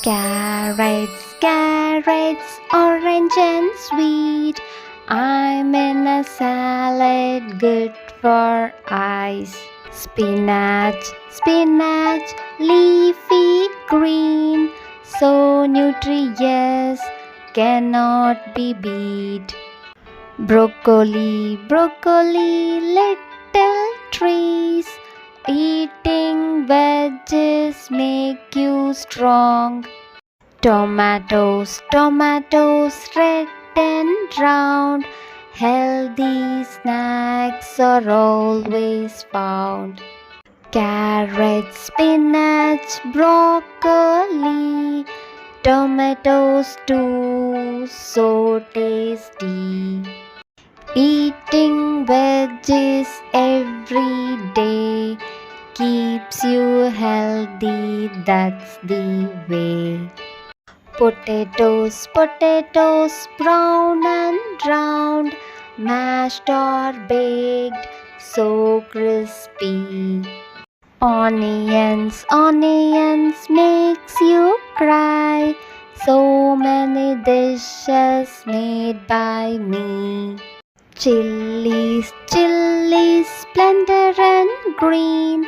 Carrots, carrots, orange and sweet. I'm in a salad good for eyes. Spinach, spinach, leafy green. So nutritious, cannot be beat. Broccoli, broccoli, little trees. Eating veggies make you strong. Tomatoes, tomatoes, red and round. Healthy snacks are always found. Carrots, spinach, broccoli. Tomatoes too, so tasty. Eating veggies every day keeps you healthy, that's the way. Potatoes, potatoes, brown and round, mashed or baked, so crispy. Onions, onions makes you cry, so many dishes made by me. Chilies, chilies, splendor and green.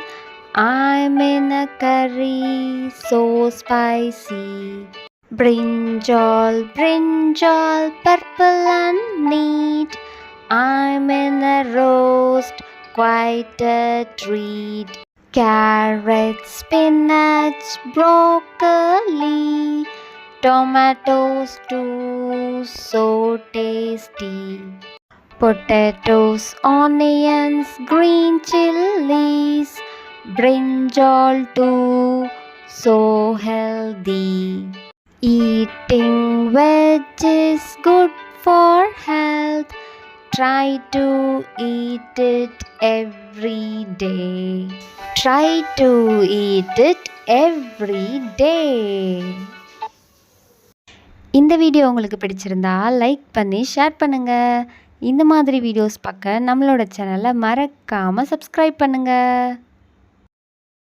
I'm in a curry, so spicy. Brinjal, brinjal, purple and neat. I'm in a roast, quite a treat. Carrots, spinach, broccoli. Tomatoes too, so tasty. Potatoes, onions, green chilies, brinjal too, so healthy. Eating veg is good for health. Try to eat it every day. Try to eat it every day. இந்த video உங்களுக்கு பிடிச்சிருந்தா like பண்ணி share பண்ணுங்கள். இந்த மாதிரி videos பார்க்க நம்மளோட சேனலை மறக்காமல் சப்ஸ்கிரைப் பண்ணுங்கள்.